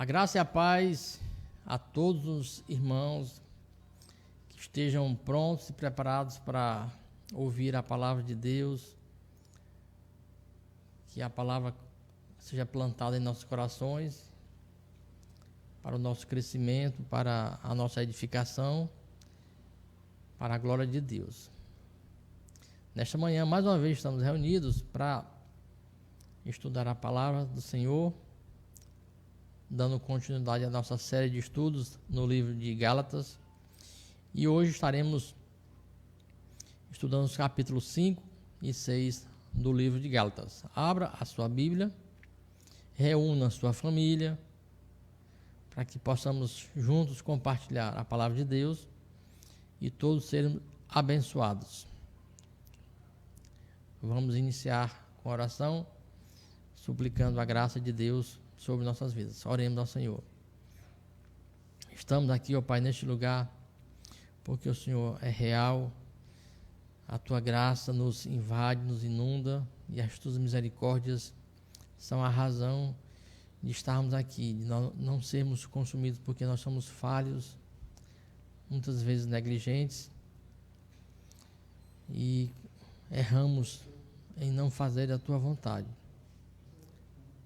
graça e a paz a todos os irmãos que estejam prontos e preparados para ouvir a palavra de Deus, que a palavra seja plantada em nossos corações, para o nosso crescimento, para a nossa edificação, para a glória de Deus. Nesta manhã, mais uma vez, estamos reunidos para estudar a palavra do Senhor, dando continuidade à nossa série de estudos no livro de Gálatas. E hoje estaremos estudando os capítulos 5 e 6 do livro de Gálatas. Abra a sua Bíblia, reúna a sua família, para que possamos juntos compartilhar a palavra de Deus e todos sermos abençoados. Vamos iniciar com a oração, suplicando a graça de Deus sobre nossas vidas. Oremos ao Senhor. Estamos aqui, ó Pai, neste lugar, porque o Senhor é real, a Tua graça nos invade, nos inunda, e as Tuas misericórdias são a razão de estarmos aqui, de não sermos consumidos, porque nós somos falhos, muitas vezes negligentes, e erramos em não fazer a Tua vontade.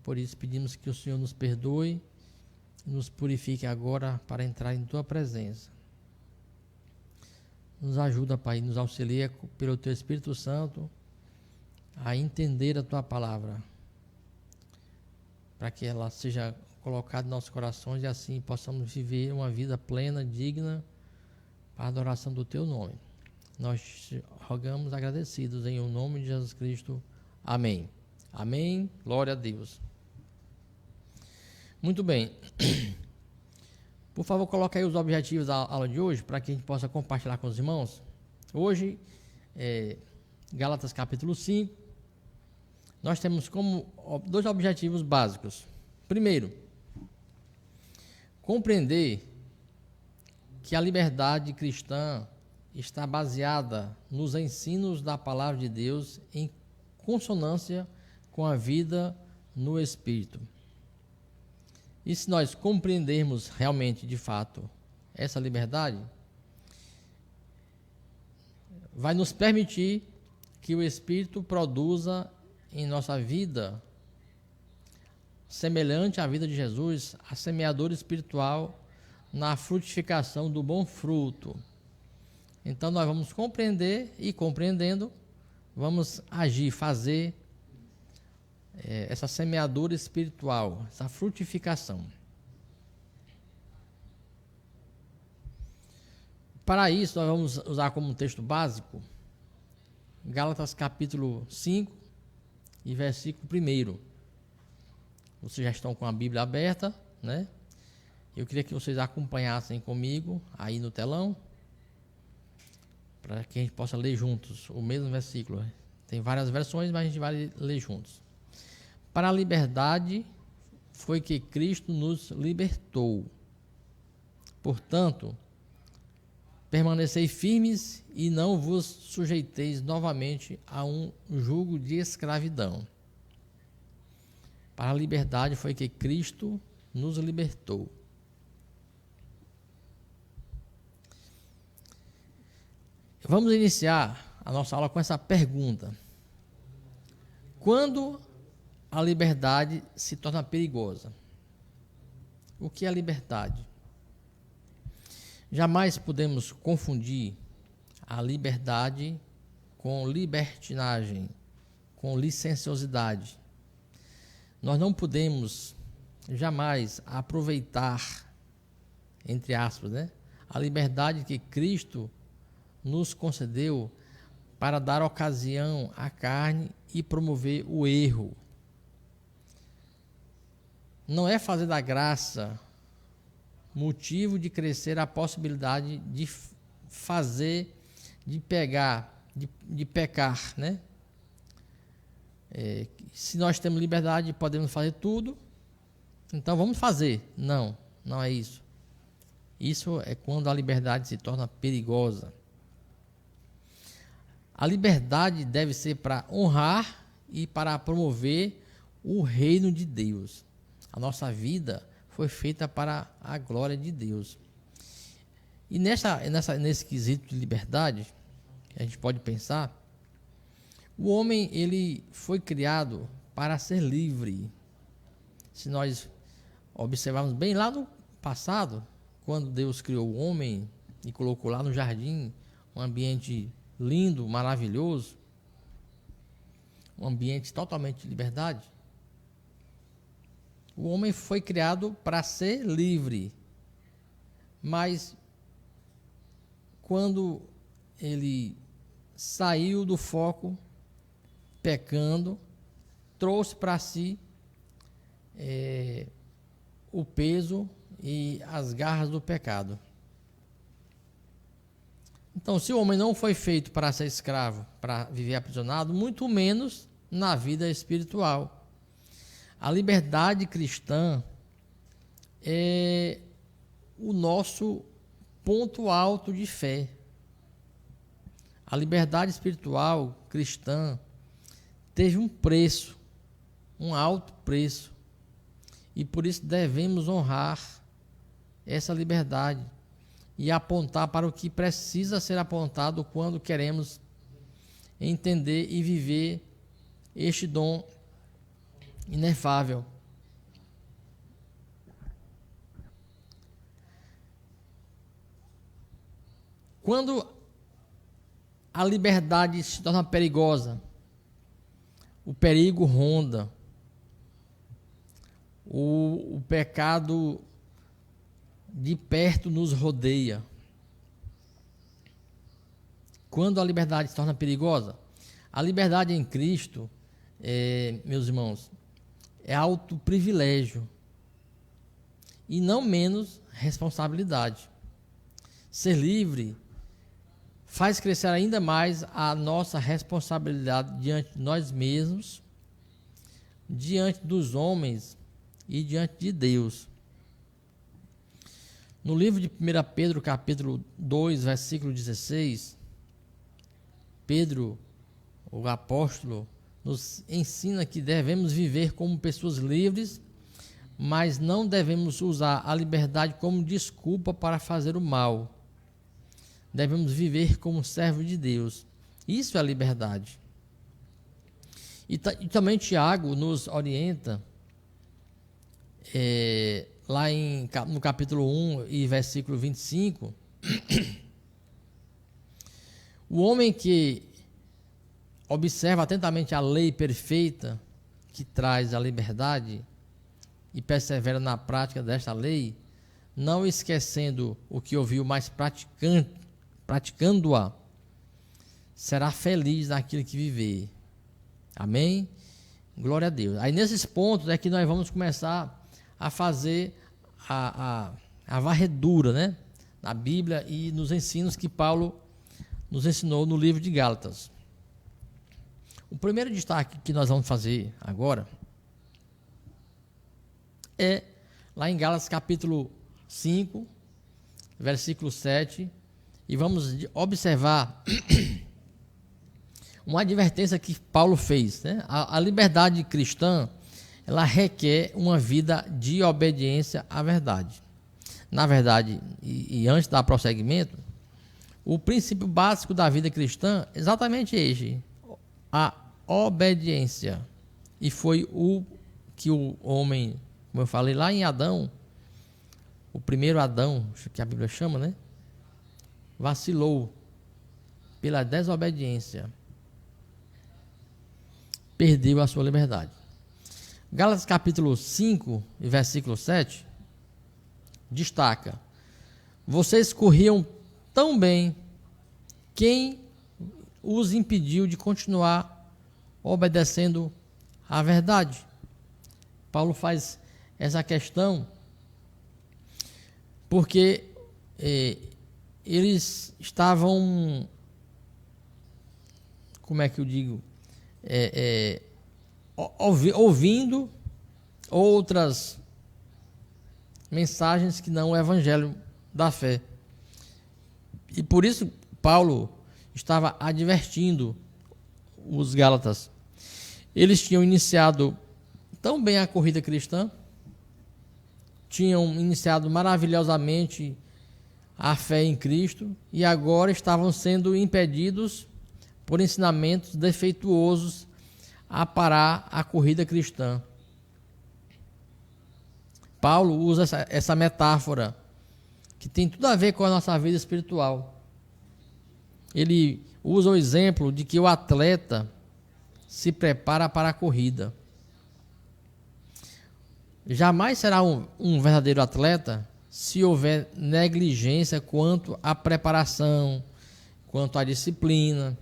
Por isso pedimos que o Senhor nos perdoe e nos purifique agora para entrar em Tua presença. Nos ajuda, Pai, nos auxilia pelo Teu Espírito Santo a entender a Tua palavra, para que ela seja colocada em nossos corações e assim possamos viver uma vida plena, digna, para a adoração do Teu nome. Nós rogamos agradecidos em o nome de Jesus Cristo. Amém. Amém. Glória a Deus. Muito bem. Por favor, coloque aí os objetivos da aula de hoje, para que a gente possa compartilhar com os irmãos. Hoje, Gálatas capítulo 5, nós temos como dois objetivos básicos. Primeiro, compreender que a liberdade cristã está baseada nos ensinos da palavra de Deus em consonância com a vida no Espírito. E se nós compreendermos realmente, de fato, essa liberdade, vai nos permitir que o Espírito produza em nossa vida, semelhante à vida de Jesus, a semeadura espiritual na frutificação do bom fruto. Então nós vamos compreender e, compreendendo, vamos agir, fazer essa semeadura espiritual, essa frutificação. Para isso, nós vamos usar como texto básico Gálatas capítulo 5 e versículo 1. Vocês já estão com a Bíblia aberta, né? Eu queria que vocês acompanhassem comigo aí no telão, para que a gente possa ler juntos o mesmo versículo. Tem várias versões, mas a gente vai ler juntos. Para a liberdade foi que Cristo nos libertou. Portanto, permanecei firmes e não vos sujeiteis novamente a um jugo de escravidão. Para a liberdade foi que Cristo nos libertou. Vamos iniciar a nossa aula com essa pergunta: quando a liberdade se torna perigosa? O que é liberdade? Jamais podemos confundir a liberdade com libertinagem, com licenciosidade. Nós não podemos jamais aproveitar, entre aspas, né, a liberdade que Cristo nos concedeu para dar ocasião à carne e promover o erro. Não é fazer da graça motivo de crescer a possibilidade de fazer, de pegar, de pecar, né? Se nós temos liberdade, podemos fazer tudo, então vamos fazer. Não, não é isso. Isso é quando a liberdade se torna perigosa. A liberdade deve ser para honrar e para promover o reino de Deus. A nossa vida foi feita para a glória de Deus. E nesse quesito de liberdade, a gente pode pensar, o homem ele foi criado para ser livre. Se nós observarmos bem lá no passado, quando Deus criou o homem e colocou lá no jardim um ambiente lindo, maravilhoso, um ambiente totalmente de liberdade, o homem foi criado para ser livre. Mas quando ele saiu do foco, pecando, trouxe para si o peso e as garras do pecado. Então, se o homem não foi feito para ser escravo, para viver aprisionado, muito menos na vida espiritual. A liberdade cristã é o nosso ponto alto de fé. A liberdade espiritual cristã teve um preço, um alto preço, e por isso devemos honrar essa liberdade e apontar para o que precisa ser apontado quando queremos entender e viver este dom inefável. Quando a liberdade se torna perigosa, o perigo ronda, o pecado de perto nos rodeia. Quando a liberdade se torna perigosa, a liberdade em Cristo, meus irmãos, é alto privilégio e não menos responsabilidade. Ser livre faz crescer ainda mais a nossa responsabilidade diante de nós mesmos, diante dos homens e diante de Deus. No livro de 1 Pedro, capítulo 2, versículo 16, Pedro, o apóstolo, nos ensina que devemos viver como pessoas livres, mas não devemos usar a liberdade como desculpa para fazer o mal. Devemos viver como servo de Deus. Isso é a liberdade. E também Tiago nos orienta, lá no capítulo 1 e versículo 25, o homem que observa atentamente a lei perfeita que traz a liberdade e persevera na prática desta lei, não esquecendo o que ouviu, mas praticando-a, será feliz naquilo que viver. Amém? Glória a Deus. Aí nesses pontos é que nós vamos começar a fazer a varredura, né, na Bíblia e nos ensinos que Paulo nos ensinou no livro de Gálatas. O primeiro destaque que nós vamos fazer agora é lá em Gálatas capítulo 5, versículo 7, e vamos observar uma advertência que Paulo fez, né? A liberdade cristã, ela requer uma vida de obediência à verdade. Na verdade, e antes da prosseguimento, o princípio básico da vida cristã é exatamente este: a obediência. E foi o que o homem, como eu falei lá em Adão, o primeiro Adão, que a Bíblia chama, né, vacilou pela desobediência, perdeu a sua liberdade. Gálatas capítulo 5, versículo 7, destaca: vocês corriam tão bem, quem os impediu de continuar obedecendo à verdade? Paulo faz essa questão porque eles estavam, como é que eu digo, ouvindo outras mensagens que não o evangelho da fé. E por isso Paulo estava advertindo os Gálatas. Eles tinham iniciado tão bem a corrida cristã, tinham iniciado maravilhosamente a fé em Cristo e agora estavam sendo impedidos por ensinamentos defeituosos a parar a corrida cristã. Paulo usa essa metáfora que tem tudo a ver com a nossa vida espiritual. Ele usa o exemplo de que o atleta se prepara para a corrida. Jamais será um verdadeiro atleta se houver negligência quanto à preparação, quanto à disciplina,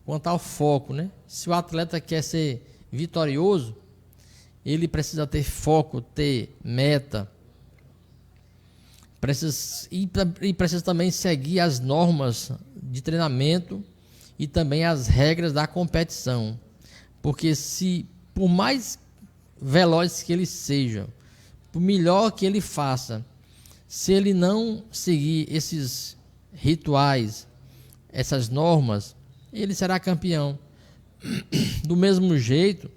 quanto ao foco, né? Se o atleta quer ser vitorioso, ele precisa ter foco, ter meta, precisa também seguir as normas de treinamento e também as regras da competição. Porque por mais veloz que ele seja, por melhor que ele faça, se ele não seguir esses rituais, essas normas, ele será campeão. Do mesmo jeito,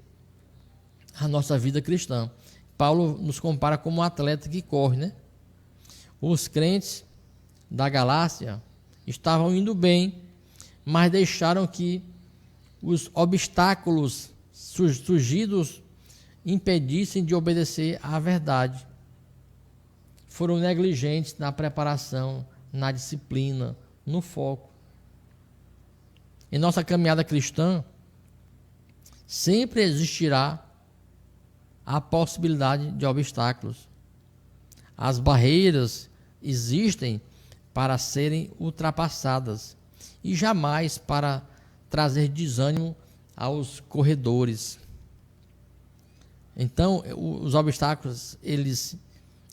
a nossa vida cristã. Paulo nos compara como um atleta que corre, né? Os crentes da Galácia estavam indo bem, mas deixaram que os obstáculos surgidos impedissem de obedecer à verdade. Foram negligentes na preparação, na disciplina, no foco. Em nossa caminhada cristã, sempre existirá a possibilidade de obstáculos. As barreiras existem para serem ultrapassadas e jamais para trazer desânimo aos corredores. Então, os obstáculos, eles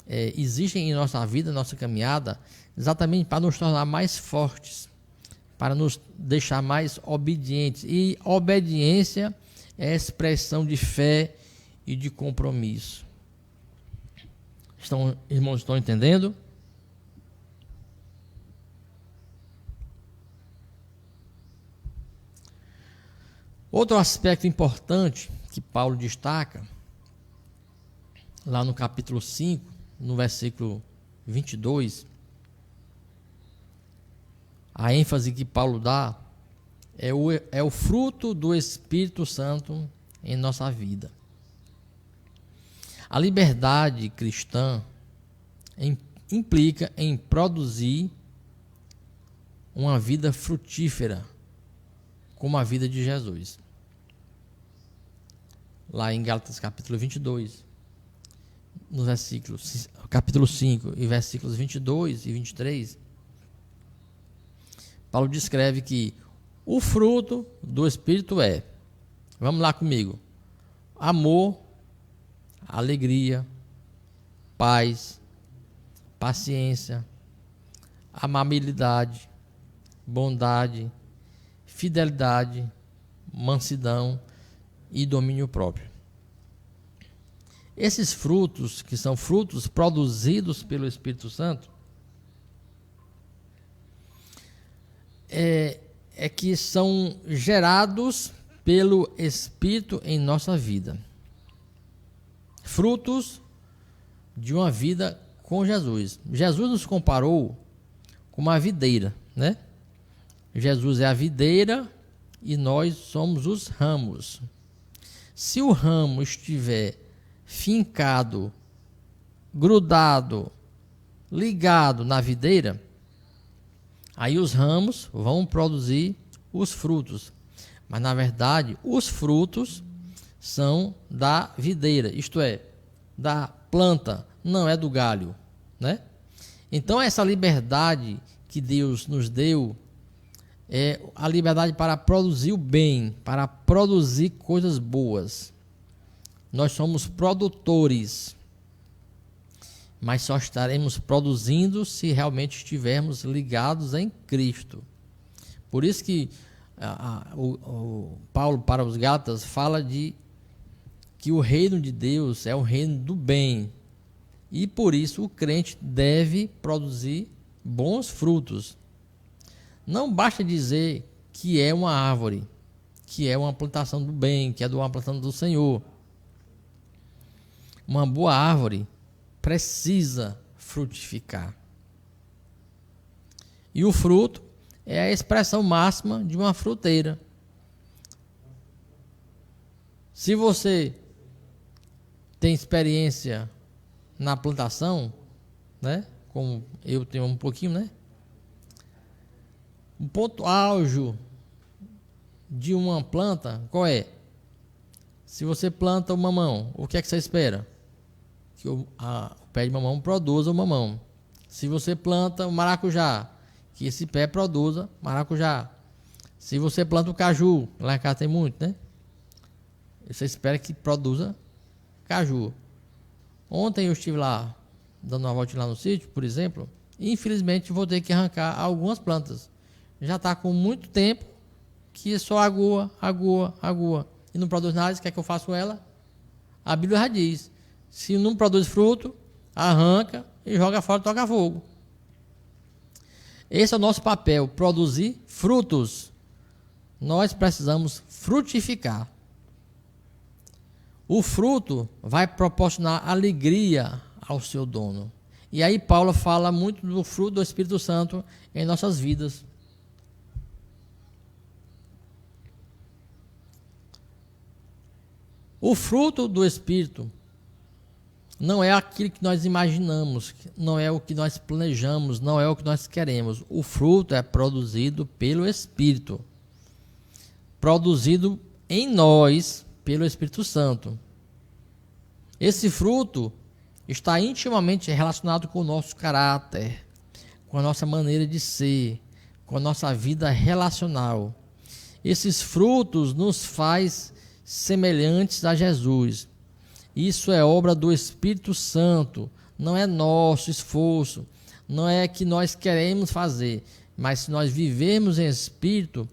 existem em nossa vida, nossa caminhada, exatamente para nos tornar mais fortes, para nos deixar mais obedientes. E obediência é expressão de fé e de compromisso. Irmãos, estão entendendo? Outro aspecto importante que Paulo destaca, lá no capítulo 5, no versículo 22, a ênfase que Paulo dá é o fruto do Espírito Santo em nossa vida. A liberdade cristã implica em produzir uma vida frutífera, como a vida de Jesus. Lá em Gálatas capítulo 22, nos versículos, capítulo 5 e versículos 22 e 23, Paulo descreve que o fruto do Espírito vamos lá comigo, amor, alegria, paz, paciência, amabilidade, bondade, fidelidade, mansidão e domínio próprio. Esses frutos, que são frutos produzidos pelo Espírito Santo, que são gerados pelo Espírito em nossa vida. Frutos de uma vida com Jesus. Jesus nos comparou com uma videira, né? Jesus é a videira e nós somos os ramos. Se o ramo estiver fincado, grudado, ligado na videira, aí os ramos vão produzir os frutos. Mas na verdade, os frutos são da videira, isto é, da planta, não é do galho, né? Então essa liberdade que Deus nos deu é a liberdade para produzir o bem, para produzir coisas boas. Nós somos produtores, mas só estaremos produzindo se realmente estivermos ligados em Cristo. Por isso que o Paulo para os Gálatas fala de que o reino de Deus é o reino do bem, e por isso o crente deve produzir bons frutos. Não basta dizer que é uma árvore, que é uma plantação do bem, que é uma plantação do Senhor. Uma boa árvore precisa frutificar. E o fruto é a expressão máxima de uma fruteira. Se você tem experiência na plantação, né? Como eu tenho um pouquinho, né? O ponto auge de uma planta, qual é? Se você planta o mamão, o que é que você espera? Que o pé de mamão produza o mamão. Se você planta o maracujá, que esse pé produza maracujá. Se você planta o caju, lá em casa tem muito, né? Você espera que produza caju. Ontem eu estive lá, dando uma volta lá no sítio, por exemplo, e infelizmente vou ter que arrancar algumas plantas. Já está com muito tempo que só agua, e não produz nada. O que é que eu faço com ela? A Bíblia já diz, se não produz fruto, arranca e joga fora e toca fogo. Esse é o nosso papel, produzir frutos. Nós precisamos frutificar. O fruto vai proporcionar alegria ao seu dono. E aí Paulo fala muito do fruto do Espírito Santo em nossas vidas. O fruto do Espírito não é aquilo que nós imaginamos, não é o que nós planejamos, não é o que nós queremos. O fruto é produzido pelo Espírito, produzido em nós pelo Espírito Santo. Esse fruto está intimamente relacionado com o nosso caráter, com a nossa maneira de ser, com a nossa vida relacional. Esses frutos nos faz semelhantes a Jesus. Isso é obra do Espírito Santo, não é nosso esforço, não é que nós queremos fazer, mas se nós vivermos em Espírito,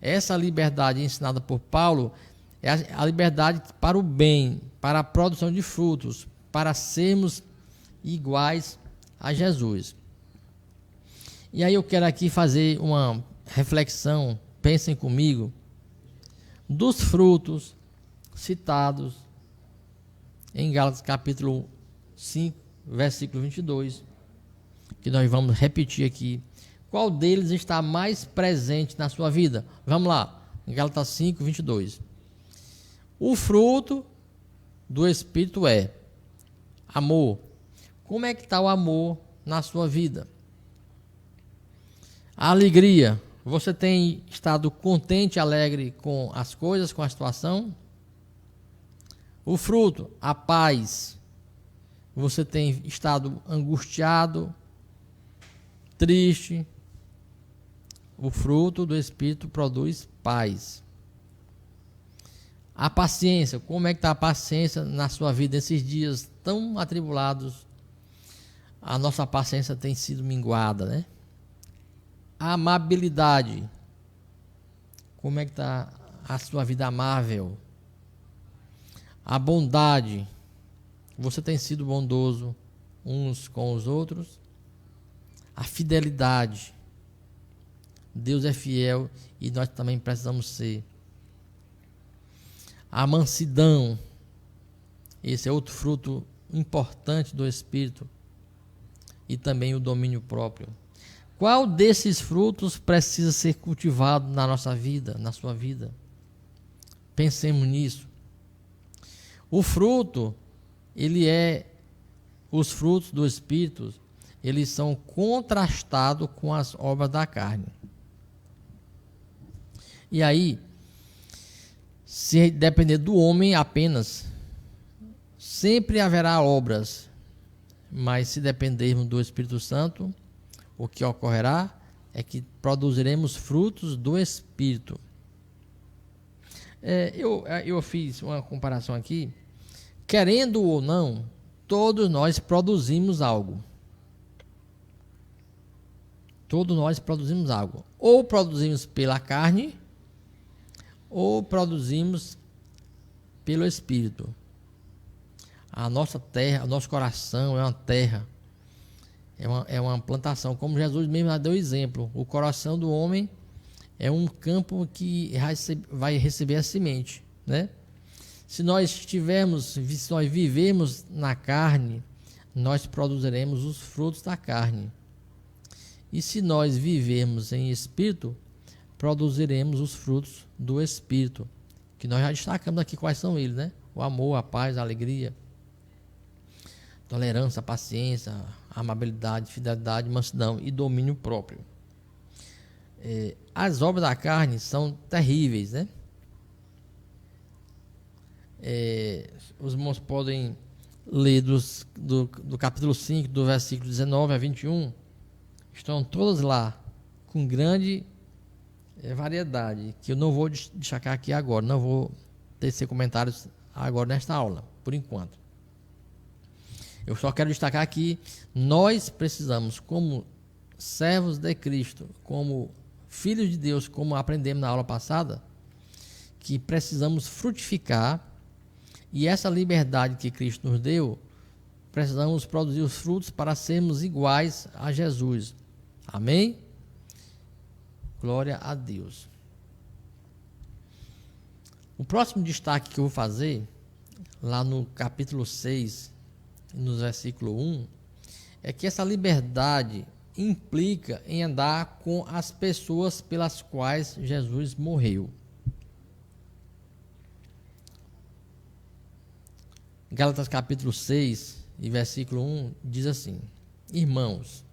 essa liberdade ensinada por Paulo é a liberdade para o bem, para a produção de frutos, para sermos iguais a Jesus. E aí eu quero aqui fazer uma reflexão, pensem comigo, dos frutos citados em Gálatas capítulo 5, versículo 22, que nós vamos repetir aqui. Qual deles está mais presente na sua vida? Vamos lá, Gálatas 5, 22. O fruto do Espírito é amor. Como é que está o amor na sua vida? A alegria. Você tem estado contente e alegre com as coisas, com a situação? O fruto, a paz. Você tem estado angustiado, triste? O fruto do Espírito produz paz. A paciência, como é que está a paciência na sua vida nesses dias tão atribulados? A nossa paciência tem sido minguada, né? A amabilidade, como é que está a sua vida amável? A bondade, você tem sido bondoso uns com os outros? A fidelidade, Deus é fiel e nós também precisamos ser. A mansidão, esse é outro fruto importante do Espírito, e também o domínio próprio. Qual desses frutos precisa ser cultivado na nossa vida, na sua vida? Pensemos nisso. O fruto, os frutos do Espírito, eles são contrastados com as obras da carne. E aí, se depender do homem apenas, sempre haverá obras, mas se dependermos do Espírito Santo, o que ocorrerá é que produziremos frutos do Espírito. Eu fiz uma comparação aqui. Querendo ou não, todos nós produzimos algo. Todos nós produzimos algo. Ou produzimos pela carne, ou produzimos pelo Espírito. A nossa terra, o nosso coração é uma terra. É uma plantação, como Jesus mesmo deu exemplo. O coração do homem é um campo que vai receber a semente, né? Se nós vivemos na carne, nós produziremos os frutos da carne. E se nós vivermos em espírito, produziremos os frutos do espírito, que nós já destacamos aqui quais são eles, né? O amor, a paz, a alegria, tolerância, paciência, amabilidade, fidelidade, mansidão e domínio próprio. As obras da carne são terríveis, né? Os irmãos podem ler do capítulo 5, do versículo 19 a 21, estão todas lá, com grande variedade, que eu não vou destacar aqui agora, não vou tecer comentários agora nesta aula, por enquanto. Eu só quero destacar que nós precisamos, como servos de Cristo, como filhos de Deus, como aprendemos na aula passada, que precisamos frutificar, e essa liberdade que Cristo nos deu, precisamos produzir os frutos para sermos iguais a Jesus. Amém? Glória a Deus. O próximo destaque que eu vou fazer, lá no capítulo 6, no versículo 1, é que essa liberdade implica em andar com as pessoas pelas quais Jesus morreu. Gálatas capítulo 6 e versículo 1 diz assim: Irmãos,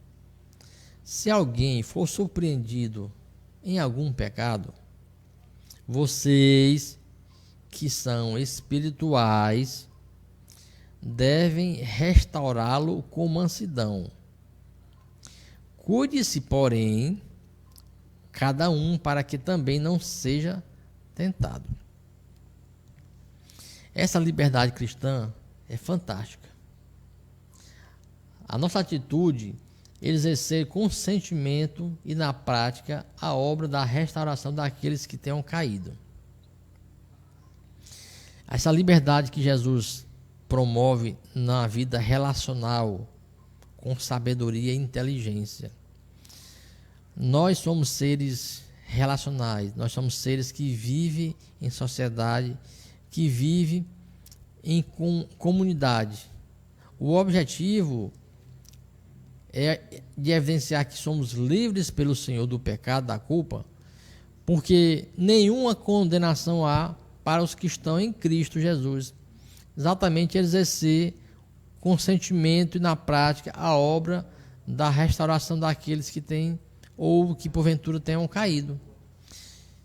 se alguém for surpreendido em algum pecado, vocês que são espirituais devem restaurá-lo com mansidão. Cuide-se, porém, cada um para que também não seja tentado. Essa liberdade cristã é fantástica. A nossa atitude é exercer com sentimento e na prática a obra da restauração daqueles que tenham caído. Essa liberdade que Jesus promove na vida relacional com sabedoria e inteligência. Nós somos seres relacionais, nós somos seres que vivem em sociedade, que vivem em comunidade. O objetivo é de evidenciar que somos livres pelo Senhor do pecado, da culpa, porque nenhuma condenação há para os que estão em Cristo Jesus. Exatamente exercer com sentimento e na prática a obra da restauração daqueles que têm ou que porventura tenham caído.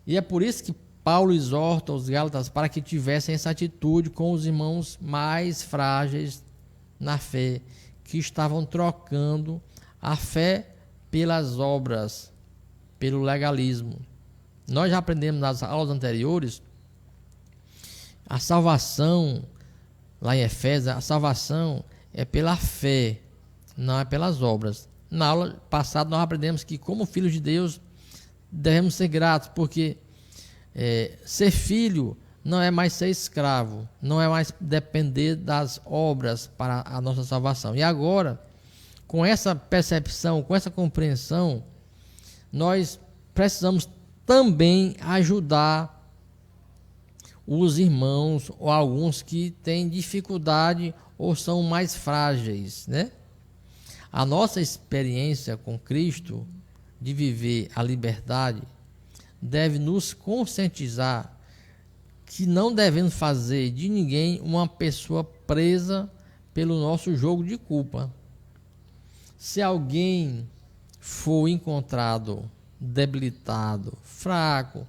E é por isso que Paulo exorta os Gálatas para que tivessem essa atitude com os irmãos mais frágeis na fé, que estavam trocando a fé pelas obras, pelo legalismo. Nós já aprendemos nas aulas anteriores a salvação, lá em Efésios, a salvação é pela fé, não é pelas obras. Na aula passada nós aprendemos que, como filhos de Deus, devemos ser gratos, porque ser filho não é mais ser escravo, não é mais depender das obras para a nossa salvação. E agora, com essa percepção, com essa compreensão, nós precisamos também ajudar os irmãos ou alguns que têm dificuldade ou são mais frágeis, né? A nossa experiência com Cristo de viver a liberdade deve nos conscientizar que não devemos fazer de ninguém uma pessoa presa pelo nosso jogo de culpa. Se alguém for encontrado debilitado, fraco,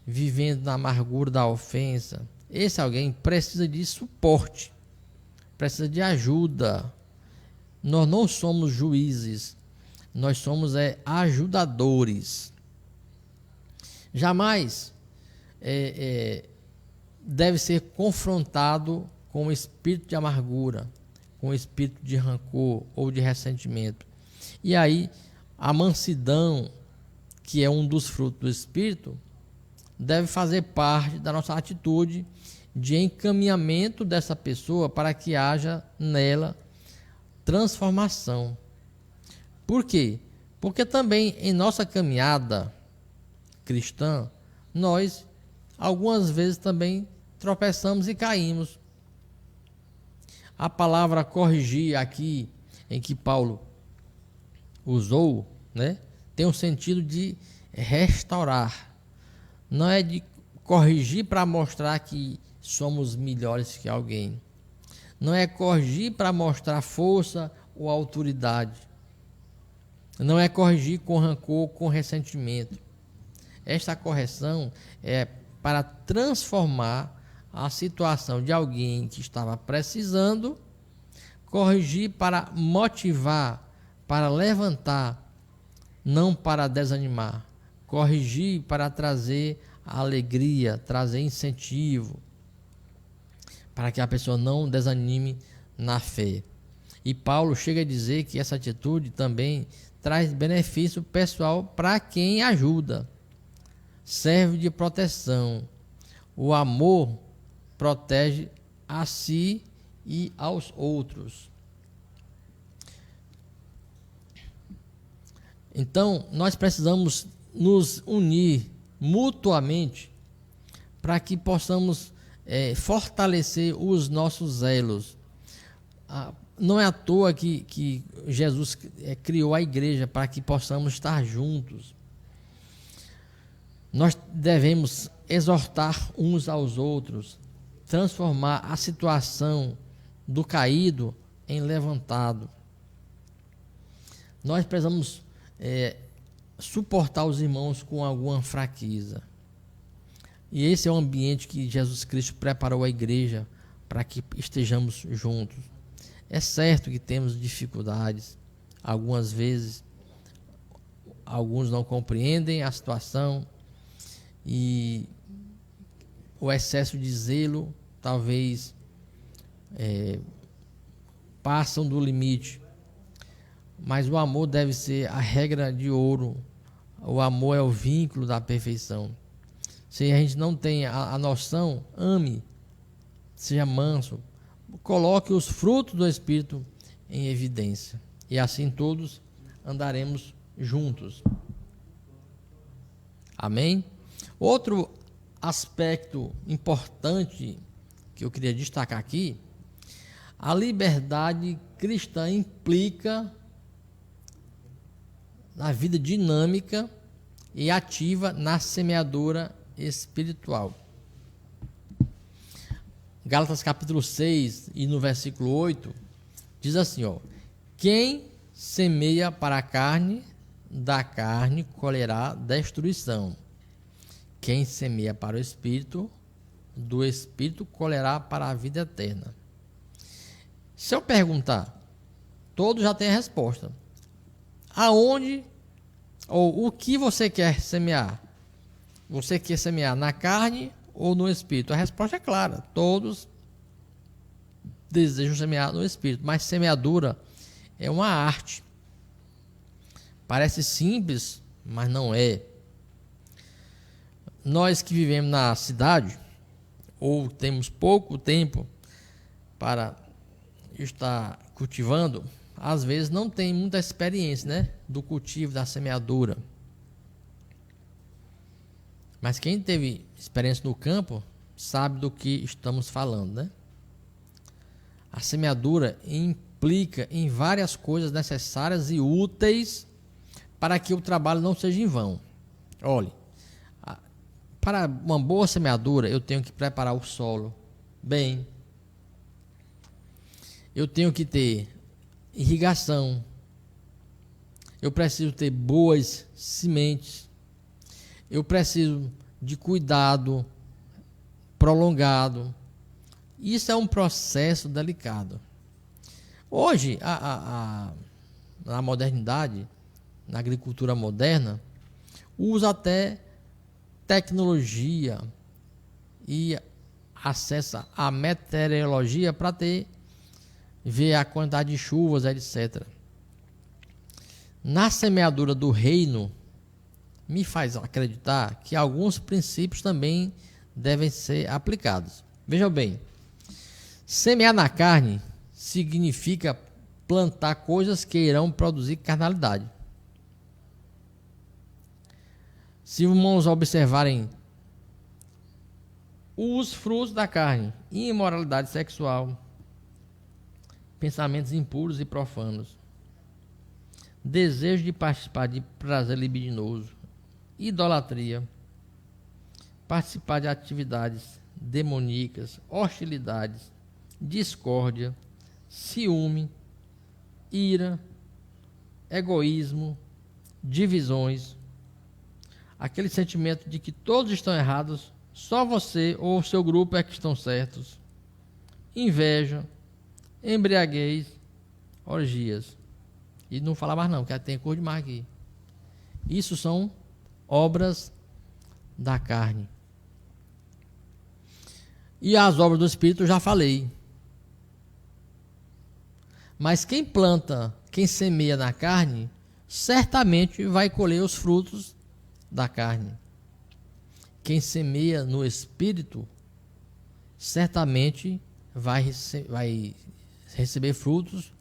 vivendo na amargura da ofensa, esse alguém precisa de suporte, precisa de ajuda. Nós não somos juízes, nós somos ajudadores. Jamais deve ser confrontado com o espírito de amargura, com o espírito de rancor ou de ressentimento. E aí, a mansidão, que é um dos frutos do espírito, deve fazer parte da nossa atitude de encaminhamento dessa pessoa para que haja nela transformação. Por quê? Porque também em nossa caminhada cristã, nós algumas vezes também tropeçamos e caímos. A palavra corrigir aqui, em que Paulo usou, né, tem um sentido de restaurar. Não é de corrigir para mostrar que somos melhores que alguém. Não é corrigir para mostrar força ou autoridade. Não é corrigir com rancor, com ressentimento. Esta correção é para transformar a situação de alguém que estava precisando, corrigir para motivar, para levantar, não para desanimar. Corrigir para trazer alegria, trazer incentivo, para que a pessoa não desanime na fé. E Paulo chega a dizer que essa atitude também traz benefício pessoal para quem ajuda. Serve de proteção. O amor protege a si e aos outros. Então, nós precisamos nos unir mutuamente para que possamos fortalecer os nossos elos. Não é à toa que Jesus criou a igreja para que possamos estar juntos. Nós devemos exortar uns aos outros, transformar a situação do caído em levantado. Nós precisamos suportar os irmãos com alguma fraqueza. E esse é o ambiente que Jesus Cristo preparou a igreja para que estejamos juntos. É certo que temos dificuldades, algumas vezes alguns não compreendem a situação e o excesso de zelo talvez passam do limite. Mas o amor deve ser a regra de ouro. O amor é o vínculo da perfeição. Se a gente não tem a noção, ame, seja manso, coloque os frutos do Espírito em evidência. E assim todos andaremos juntos. Amém? Outro aspecto importante que eu queria destacar aqui, a liberdade cristã implica na vida dinâmica e ativa na semeadura espiritual. Gálatas capítulo 6 e no versículo 8 diz assim, quem semeia para a carne, da carne colherá destruição. Quem semeia para o Espírito, do Espírito colherá para a vida eterna. Se eu perguntar, todos já têm a resposta. Aonde ou o que você quer semear? Você quer semear na carne ou no Espírito? A resposta é clara. Todos desejam semear no Espírito, mas semeadura é uma arte. Parece simples, mas não é. Nós que vivemos na cidade, ou temos pouco tempo para estar cultivando, às vezes não tem muita experiência, né, do cultivo, da semeadura. Mas quem teve experiência no campo sabe do que estamos falando, né? A semeadura implica em várias coisas necessárias e úteis para que o trabalho não seja em vão. Olhe, para uma boa semeadura eu tenho que preparar o solo bem. Eu tenho que ter irrigação. Eu preciso ter boas sementes. Eu preciso de cuidado prolongado. Isso é um processo delicado. Hoje, na modernidade, na agricultura moderna, usa até tecnologia e acessa a meteorologia para ver a quantidade de chuvas, etc. Na semeadura do reino, me faz acreditar que alguns princípios também devem ser aplicados. Veja bem, semear na carne significa plantar coisas que irão produzir carnalidade. Se vamos observarem os frutos da carne, imoralidade sexual, pensamentos impuros e profanos, desejo de participar de prazer libidinoso, idolatria, participar de atividades demoníacas, hostilidades, discórdia, ciúme, ira, egoísmo, divisões, aquele sentimento de que todos estão errados, só você ou o seu grupo é que estão certos, inveja, embriaguez, orgias. E não falar mais não, que tem cor de mais aqui. Isso são obras da carne. E as obras do Espírito eu já falei. Mas quem planta, quem semeia na carne, certamente vai colher os frutos da carne. Quem semeia no Espírito, certamente vai receber frutos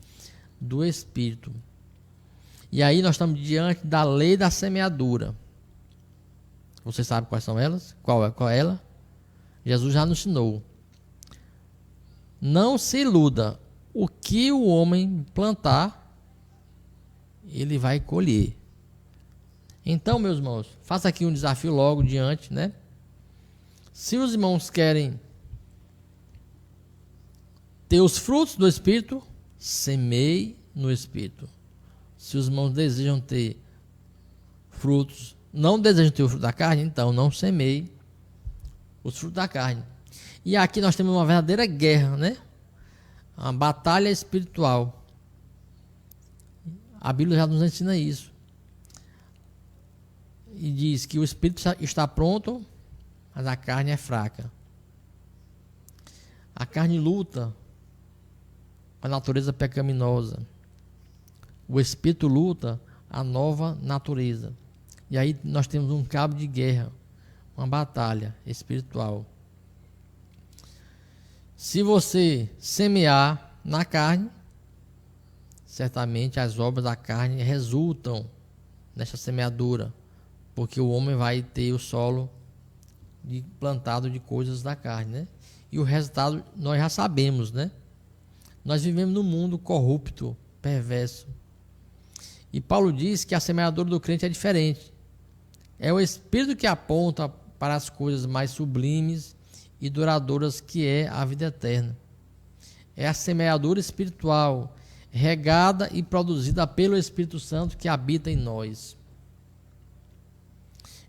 do Espírito. E aí nós estamos diante da lei da semeadura. Você sabe quais são elas? Qual é ela? Jesus já nos ensinou. Não se iluda. O que o homem plantar, ele vai colher. Então, meus irmãos, faça aqui um desafio logo diante, né? Se os irmãos querem ter os frutos do Espírito, semeie no Espírito. Se os irmãos desejam ter frutos, não desejam ter o fruto da carne, então não semeie os frutos da carne. E aqui nós temos uma verdadeira guerra, né? Uma batalha espiritual. A Bíblia já nos ensina isso. E diz que o Espírito está pronto, mas a carne é fraca. A carne luta com a natureza pecaminosa. O Espírito luta a nova natureza. E aí nós temos um cabo de guerra, uma batalha espiritual. Se você semear na carne, certamente as obras da carne resultam nessa semeadura, porque o homem vai ter o solo plantado de coisas da carne, né? E o resultado nós já sabemos, né? Nós vivemos num mundo corrupto, perverso. E Paulo diz que a semeadura do crente é diferente. É o Espírito que aponta para as coisas mais sublimes e duradouras, que é a vida eterna. É a semeadura espiritual, regada e produzida pelo Espírito Santo que habita em nós.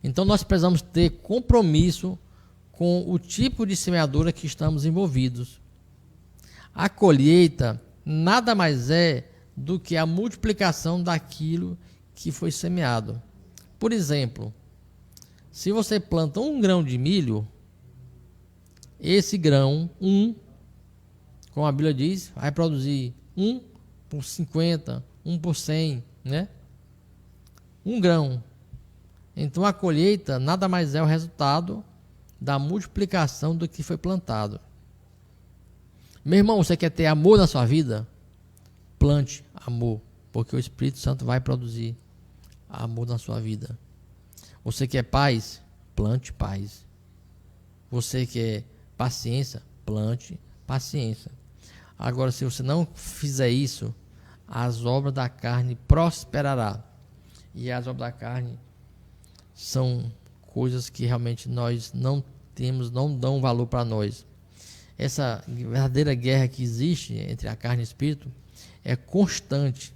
Então nós precisamos ter compromisso com o tipo de semeadura que estamos envolvidos. A colheita nada mais é do que a multiplicação daquilo que foi semeado. Por exemplo, se você planta 1 grão de milho, esse grão, como a Bíblia diz, vai produzir 1 por 50, 1 por 100, né? 1 grão. Então a colheita nada mais é o resultado da multiplicação do que foi plantado. Meu irmão, você quer ter amor na sua vida? Plante amor, porque o Espírito Santo vai produzir amor na sua vida. Você quer paz? Plante paz. Você quer paciência? Plante paciência. Agora, se você não fizer isso, as obras da carne prosperarão. E as obras da carne são coisas que realmente nós não temos, não dão valor para nós. Essa verdadeira guerra que existe entre a carne e o espírito é constante.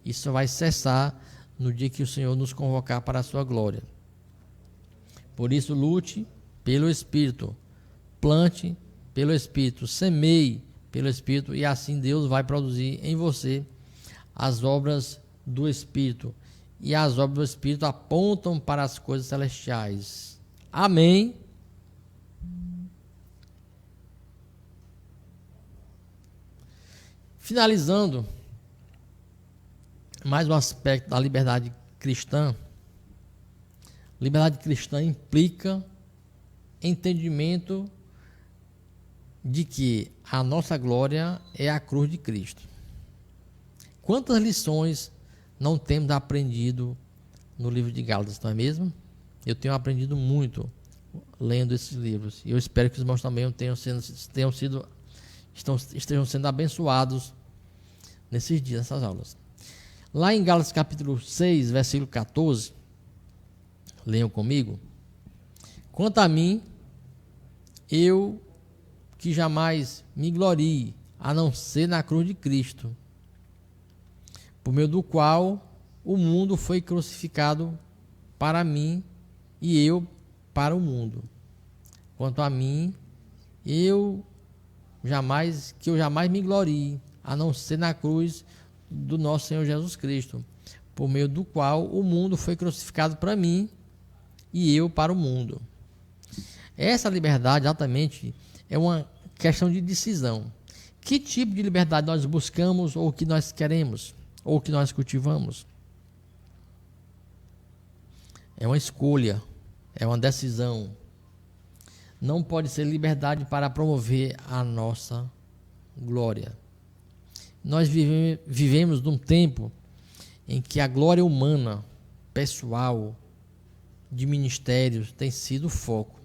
Isso vai cessar no dia que o Senhor nos convocar para a sua glória. Por isso, lute pelo Espírito, plante pelo Espírito, semeie pelo Espírito, e assim Deus vai produzir em você as obras do Espírito. E as obras do Espírito apontam para as coisas celestiais. Amém. Finalizando, mais um aspecto da liberdade cristã. Liberdade cristã implica entendimento de que a nossa glória é a cruz de Cristo. Quantas lições não temos aprendido no livro de Gálatas, não é mesmo? Eu tenho aprendido muito lendo esses livros. E eu espero que os irmãos também estejam sendo abençoados nesses dias, nessas aulas. Lá em Gálatas capítulo 6, versículo 14, leiam comigo. Quanto a mim, eu que jamais me glorie, a não ser na cruz de Cristo, por meio do qual o mundo foi crucificado para mim e eu para o mundo. Quanto a mim, eu jamais me glorie, a não ser na cruz do nosso Senhor Jesus Cristo, por meio do qual o mundo foi crucificado para mim e eu para o mundo. Essa liberdade, exatamente, é uma questão de decisão. Que tipo de liberdade nós buscamos, ou que nós queremos, ou que nós cultivamos? É uma escolha, é uma decisão. Não pode ser liberdade para promover a nossa glória. Nós vivemos num tempo em que a glória humana, pessoal, de ministérios, tem sido o foco.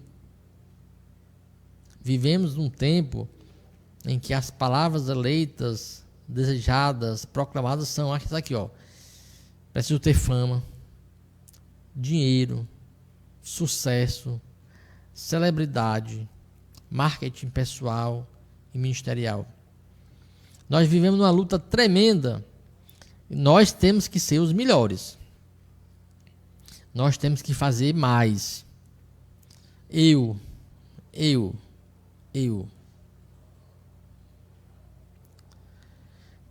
Vivemos num tempo em que as palavras eleitas, desejadas, proclamadas são essas aqui, ó. Preciso ter fama, dinheiro, sucesso, celebridade, marketing pessoal e ministerial. Nós vivemos numa luta tremenda. Nós temos que ser os melhores. Nós temos que fazer mais. Eu.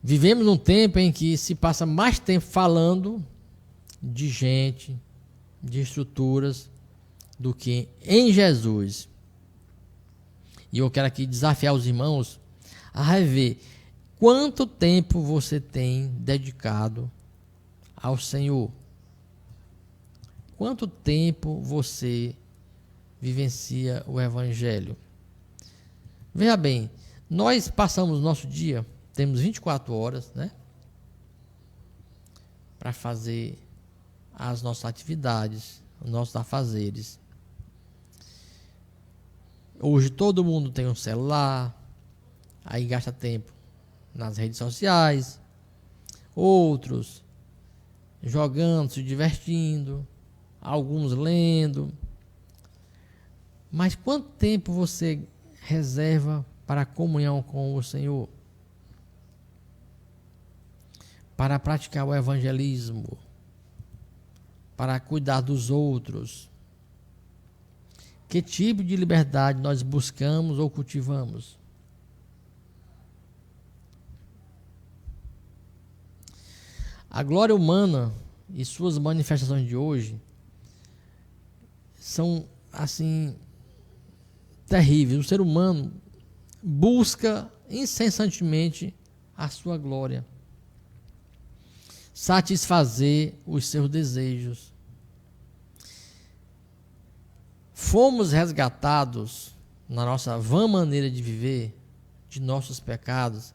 Vivemos num tempo em que se passa mais tempo falando de gente, de estruturas, do que em Jesus. E eu quero aqui desafiar os irmãos a rever quanto tempo você tem dedicado ao Senhor. Quanto tempo você vivencia o Evangelho? Veja bem, nós passamos o nosso dia, temos 24 horas, né? Para fazer as nossas atividades, os nossos afazeres. Hoje todo mundo tem um celular, aí gasta tempo nas redes sociais, outros jogando, se divertindo, alguns lendo. Mas quanto tempo você reserva para a comunhão com o Senhor? Para praticar o evangelismo? Para cuidar dos outros? Que tipo de liberdade nós buscamos ou cultivamos? A glória humana e suas manifestações de hoje são, assim, terríveis. O ser humano busca incessantemente a sua glória, satisfazer os seus desejos. Fomos resgatados na nossa vã maneira de viver, de nossos pecados,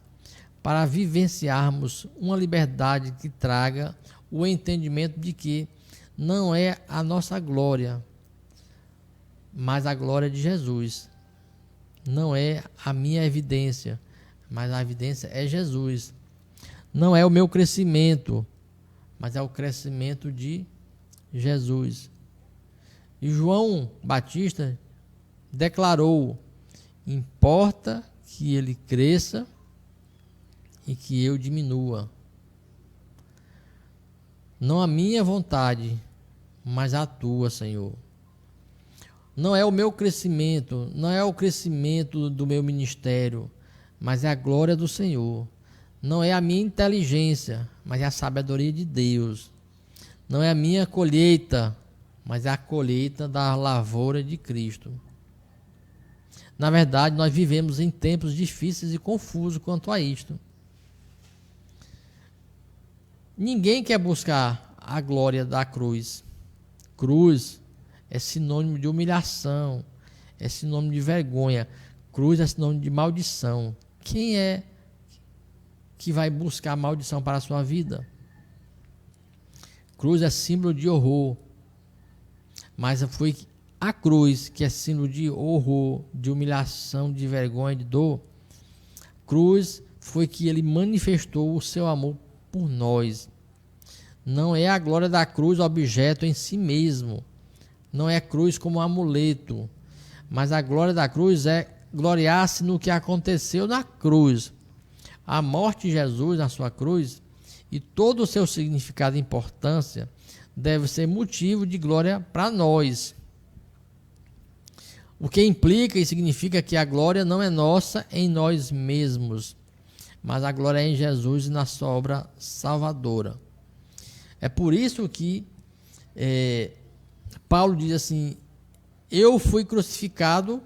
para vivenciarmos uma liberdade que traga o entendimento de que não é a nossa glória, mas a glória de Jesus. Não é a minha evidência, mas a evidência é Jesus. Não é o meu crescimento, mas é o crescimento de Jesus. E João Batista declarou: importa que ele cresça e que eu diminua. Não a minha vontade, mas a tua, Senhor. Não é o meu crescimento, não é o crescimento do meu ministério, mas é a glória do Senhor. Não é a minha inteligência, mas é a sabedoria de Deus. Não é a minha colheita, mas é a colheita da lavoura de Cristo. Na verdade, nós vivemos em tempos difíceis e confusos quanto a isto. Ninguém quer buscar a glória da cruz. Cruz é sinônimo de humilhação, é sinônimo de vergonha. Cruz é sinônimo de maldição. Quem é que vai buscar maldição para a sua vida? Cruz é símbolo de horror. Mas foi a cruz, que é símbolo de horror, de humilhação, de vergonha, de dor. Cruz foi que ele manifestou o seu amor por nós. Não é a glória da cruz objeto em si mesmo. Não é a cruz como um amuleto. Mas a glória da cruz é gloriar-se no que aconteceu na cruz. A morte de Jesus na sua cruz e todo o seu significado e importância deve ser motivo de glória para nós. O que implica e significa que a glória não é nossa em nós mesmos, mas a glória é em Jesus e na sua obra salvadora. É por isso que Paulo diz assim: eu fui crucificado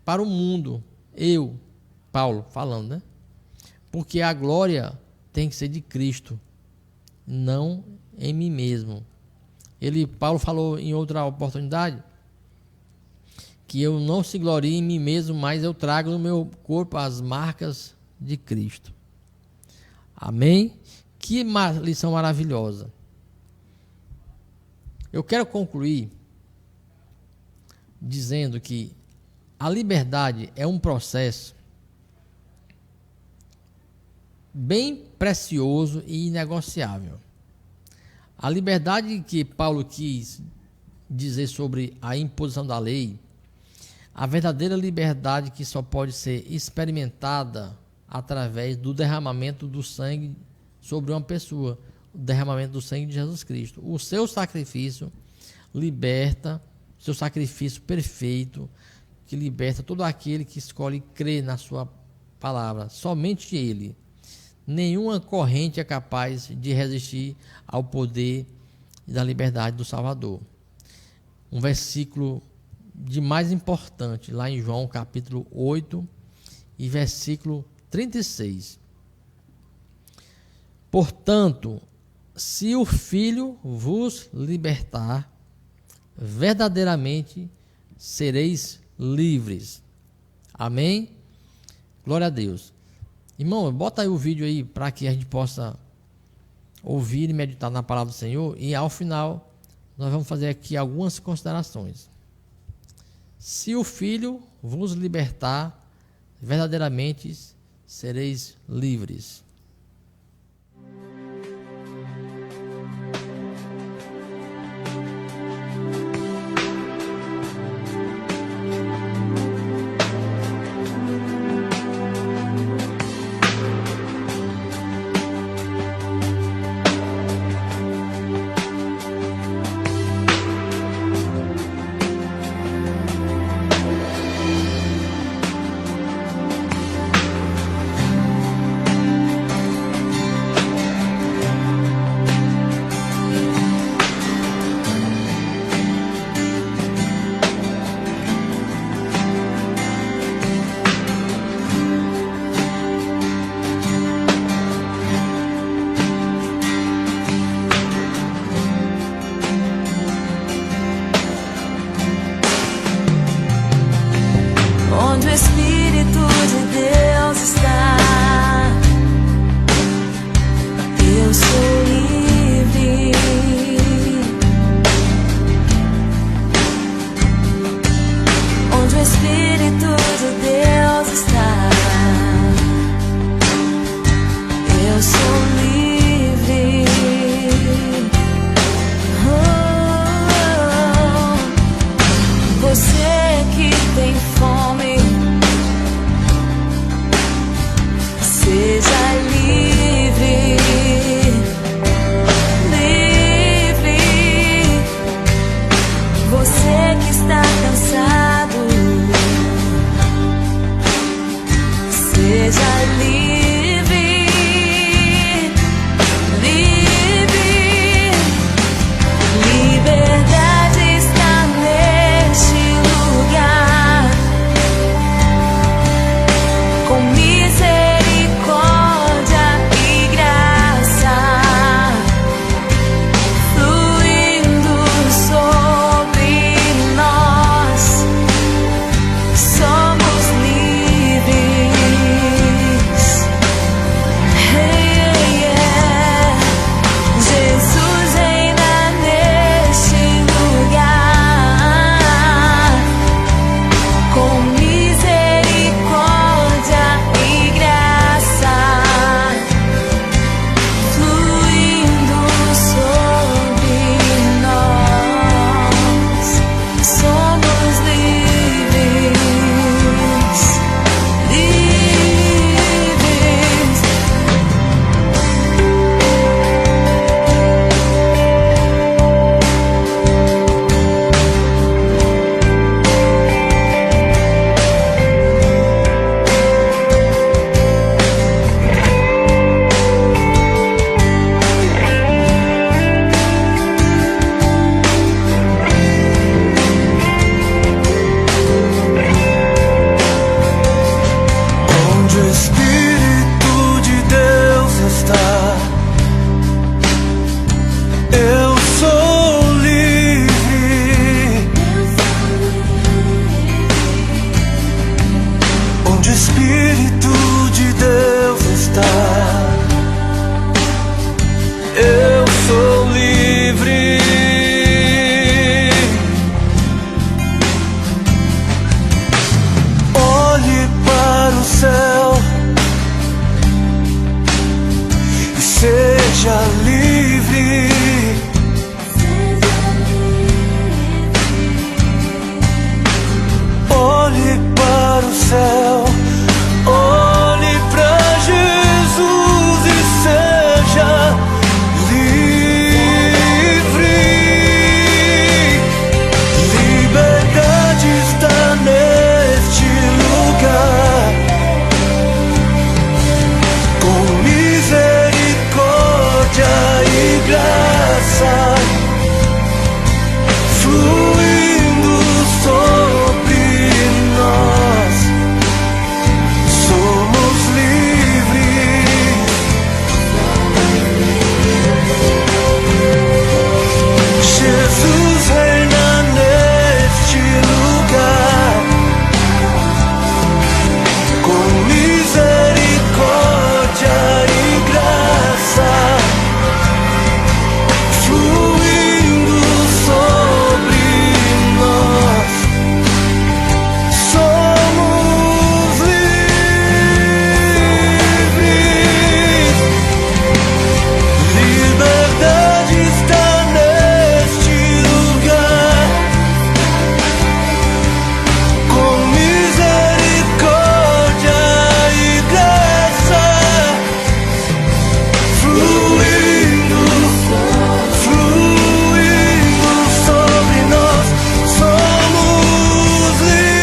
para o mundo. Eu, Paulo, falando, né? Porque a glória tem que ser de Cristo, não em mim mesmo. Paulo falou em outra oportunidade que eu não se glorie em mim mesmo, mas eu trago no meu corpo as marcas de Cristo. Amém? Que lição maravilhosa. Eu quero concluir dizendo que a liberdade é um processo bem precioso e inegociável. A liberdade que Paulo quis dizer sobre a imposição da lei, a verdadeira liberdade que só pode ser experimentada através do derramamento do sangue sobre uma pessoa, o derramamento do sangue de Jesus Cristo. O seu sacrifício liberta, seu sacrifício perfeito, que liberta todo aquele que escolhe crer na sua palavra. Somente ele. Nenhuma corrente é capaz de resistir ao poder e da liberdade do Salvador. Um versículo de mais importante, lá em João capítulo 8 e versículo 36. Portanto, se o Filho vos libertar, verdadeiramente sereis livres. Amém? Glória a Deus. Irmão, bota aí o vídeo aí para que a gente possa ouvir e meditar na palavra do Senhor. E ao final, nós vamos fazer aqui algumas considerações. Se o Filho vos libertar, verdadeiramente sereis livres. fluindo sobre nós. Somos livres. Jesus reina neste lugar, com misericórdia e graça, fluindo sobre nós. Somos livres. Liberdade está neste lugar, com misericórdia e graça, fluindo sobre nós. Somos livres.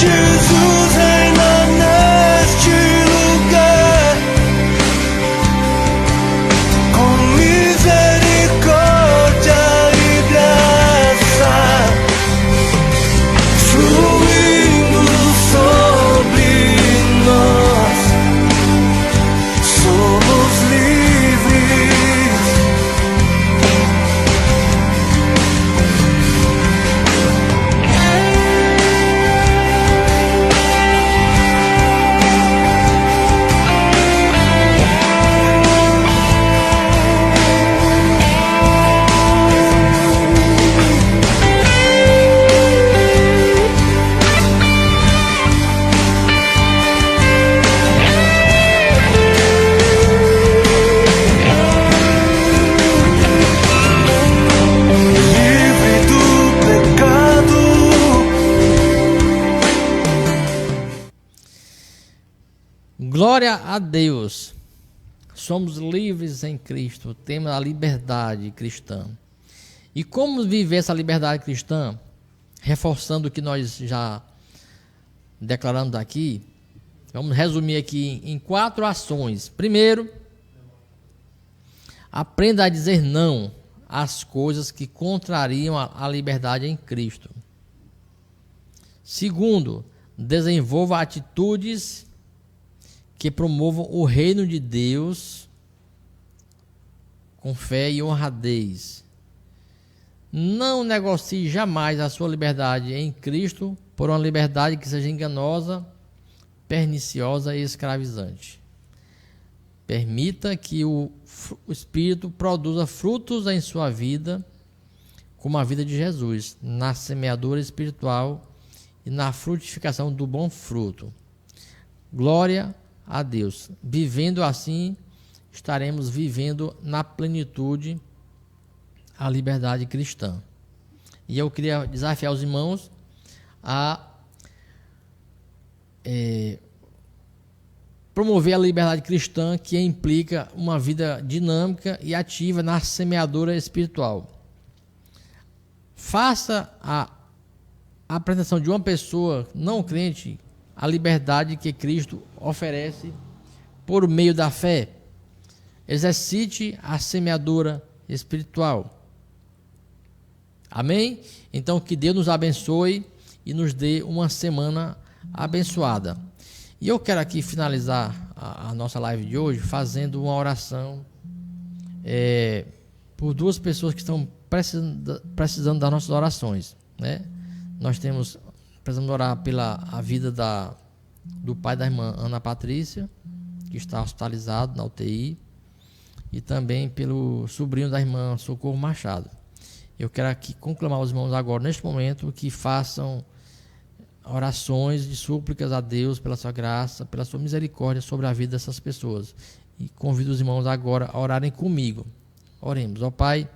Jesus reina neste lugar, com misericórdia e graça, fluindo sobre nós. Somos livres. Livre do pecado. Glória a Deus. Somos livres em Cristo. Temos a liberdade cristã. E como viver essa liberdade cristã? Reforçando o que nós já declaramos aqui. Vamos resumir aqui em 4 ações. Primeiro, aprenda a dizer não às coisas que contrariam a liberdade em Cristo. Segundo, desenvolva atitudes que promovam o reino de Deus com fé e honradez. Não negocie jamais a sua liberdade em Cristo por uma liberdade que seja enganosa, perniciosa e escravizante. Permita que o Espírito produza frutos em sua vida, como a vida de Jesus, na semeadura espiritual e na frutificação do bom fruto. Glória a Deus. Vivendo assim, estaremos vivendo na plenitude a liberdade cristã. E eu queria desafiar os irmãos a promover a liberdade cristã, que implica uma vida dinâmica e ativa na semeadura espiritual. Faça a apresentação de uma pessoa não crente a liberdade que Cristo oferece por meio da fé. Exercite a semeadura espiritual. Amém? Então, que Deus nos abençoe e nos dê uma semana abençoada. E eu quero aqui finalizar a nossa live de hoje fazendo uma oração por 2 pessoas que estão precisando das nossas orações, né? Nós precisamos orar pela a vida do pai da irmã Ana Patrícia, que está hospitalizado na UTI, e também pelo sobrinho da irmã Socorro Machado. Eu quero aqui conclamar os irmãos agora, neste momento, que façam orações de súplicas a Deus pela sua graça, pela sua misericórdia sobre a vida dessas pessoas. E convido os irmãos agora a orarem comigo. Oremos. Ó Pai,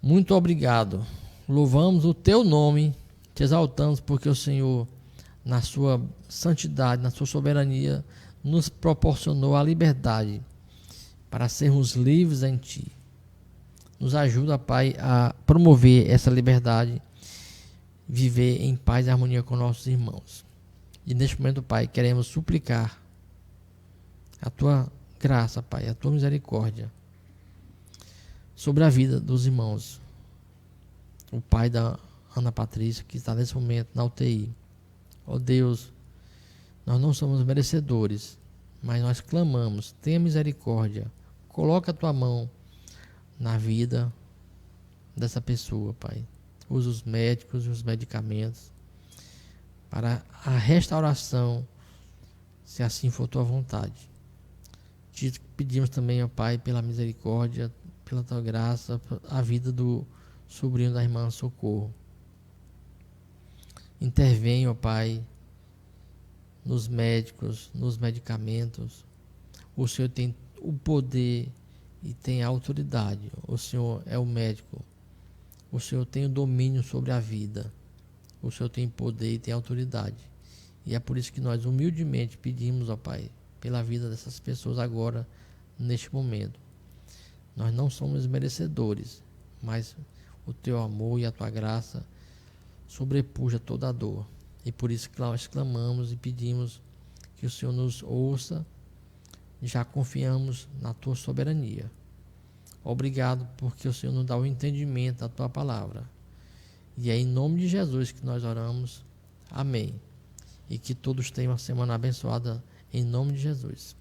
muito obrigado. Louvamos o teu nome, te exaltamos porque o Senhor, na sua santidade, na sua soberania, nos proporcionou a liberdade para sermos livres em ti. Nos ajuda, Pai, a promover essa liberdade, viver em paz e harmonia com nossos irmãos. E neste momento, Pai, queremos suplicar a tua graça, Pai, a tua misericórdia sobre a vida dos irmãos. O pai da Ana Patrícia, que está nesse momento na UTI. Ó Deus, nós não somos merecedores, mas nós clamamos, tenha misericórdia, coloca a tua mão na vida dessa pessoa, Pai. Usa os médicos e os medicamentos para a restauração, se assim for tua vontade. Te pedimos também, ó Pai, pela misericórdia, pela tua graça, a vida do sobrinho da irmã Socorro. Intervém, ó Pai, nos médicos, nos medicamentos. O Senhor tem o poder e tem a autoridade. O Senhor é o médico. O Senhor tem o domínio sobre a vida. O Senhor tem poder e tem autoridade. E é por isso que nós humildemente pedimos, ó Pai, pela vida dessas pessoas agora, neste momento. Nós não somos merecedores, mas o teu amor e a tua graça sobrepuja toda a dor. E por isso que nós clamamos e pedimos que o Senhor nos ouça. Já confiamos na tua soberania. Obrigado porque o Senhor nos dá o entendimento da tua palavra. E é em nome de Jesus que nós oramos. Amém. E que todos tenham uma semana abençoada em nome de Jesus.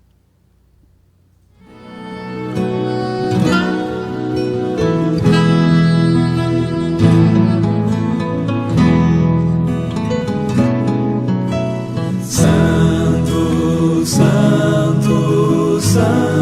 Santo, Santo, Santo.